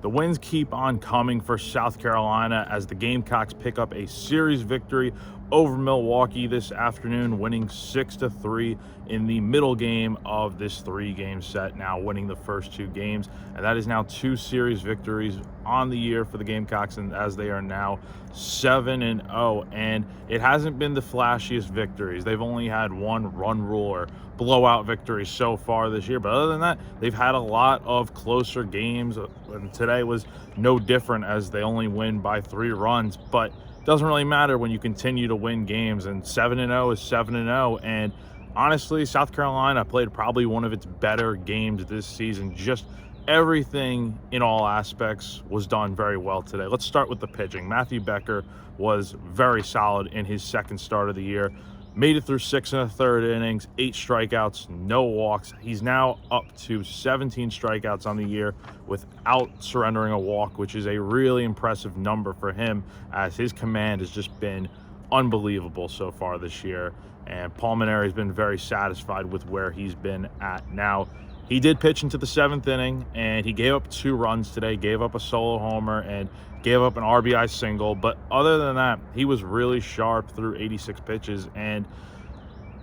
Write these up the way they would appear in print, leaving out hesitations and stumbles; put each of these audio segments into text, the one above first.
The wins keep on coming for South Carolina as the Gamecocks pick up a series victory over Milwaukee this afternoon, winning 6-3 in the middle game of this three-game set, now winning the first two games. And that is now two series victories on the year for the Gamecocks, and as they are now 7-0. And it hasn't been the flashiest victories. They've only had one run rule or blowout victory so far this year, but other than that, they've had a lot of closer games, and today was no different as they only win by 3 runs. But doesn't really matter when you continue to win games, and 7-0 is 7-0. And honestly, South Carolina played probably one of its better games this season. Just everything in all aspects was done very well today. Let's start with the pitching. Matthew Becker was very solid in his second start of the year. Made it through 6 1/3 innings, 8 strikeouts, no walks. He's now up to 17 strikeouts on the year without surrendering a walk, which is a really impressive number for him, as his command has just been unbelievable so far this year. And Paul Mainieri's been very satisfied with where he's been at. Now, he did pitch into the 7th inning, and he gave up 2 runs today, gave up a solo homer, and gave up an RBI single. But other than that, he was really sharp through 86 pitches, and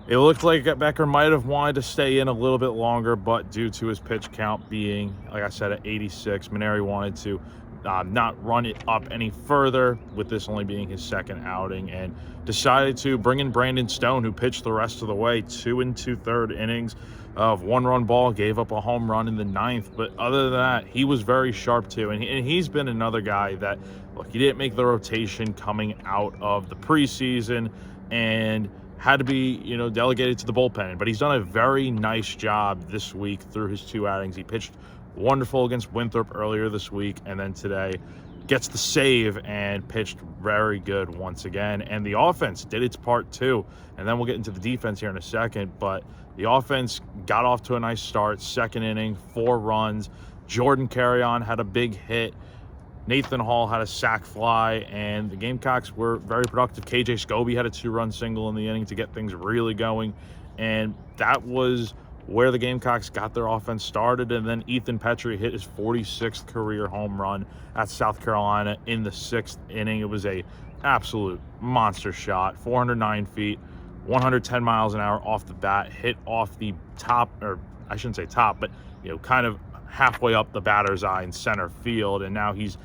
it looked like Becker might have wanted to stay in a little bit longer, but due to his pitch count being, like I said, at 86, Mainieri wanted to not run it up any further, with this only being his second outing, and decided to bring in Brandon Stone, who pitched the rest of the way, 2 2/3 innings of 1-run ball, gave up a home run in the 9th. But other than that, he was very sharp too, and he's been another guy that, look, he didn't make the rotation coming out of the preseason and had to be, delegated to the bullpen, but he's done a very nice job this week through his 2 outings. He pitched wonderful against Winthrop earlier this week, and then today gets the save and pitched very good once again. And the offense did its part too, and then we'll get into the defense here in a second. But the offense got off to a nice start. 2nd inning, 4 runs. Jordan Carrion had a big hit. Nathan Hall had a sac fly, and the Gamecocks were very productive. KJ Scobie had a 2-run single in the inning to get things really going, and that was where the Gamecocks got their offense started. And then Ethan Petrie hit his 46th career home run at South Carolina in the 6th inning. It was a absolute monster shot, 409 feet, 110 miles an hour off the bat, hit off the top, or I shouldn't say top, but kind of halfway up the batter's eye in center field. And now he's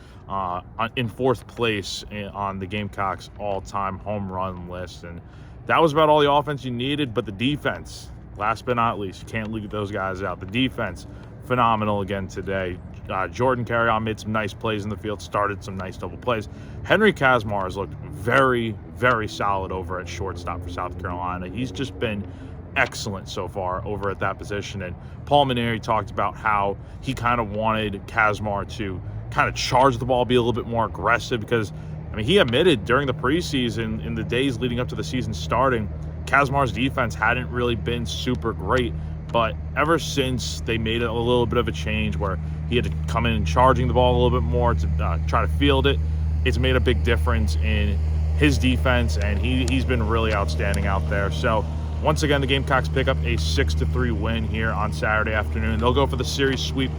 in 4th place on the Gamecocks all-time home run list. And that was about all the offense you needed. But the defense, last but not least, you can't leave those guys out. The defense, phenomenal again today. Jordan Carrion made some nice plays in the field, started some nice double plays. Henry Kazmar has looked very, very solid over at shortstop for South Carolina. He's just been excellent so far over at that position. And Paul Mainieri talked about how he kind of wanted Kazmar to kind of charge the ball, be a little bit more aggressive, because, he admitted during the preseason, in the days leading up to the season starting, Kazmar's defense hadn't really been super great. But ever since they made a little bit of a change where he had to come in and charging the ball a little bit more to try to field it, it's made a big difference in his defense, and he's been really outstanding out there. So once again, the Gamecocks pick up a 6-3 win here on Saturday afternoon. They'll go for the series sweep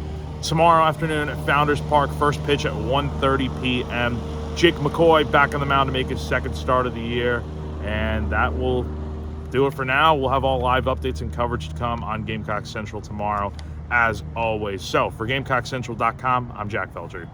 tomorrow afternoon at Founders Park. First pitch at 1:30 p.m. Jake McCoy back on the mound to make his 2nd start of the year, and that will do it for now. We'll have all live updates and coverage to come on Gamecock Central tomorrow, as always. So for GamecockCentral.com, I'm Jack Veltri.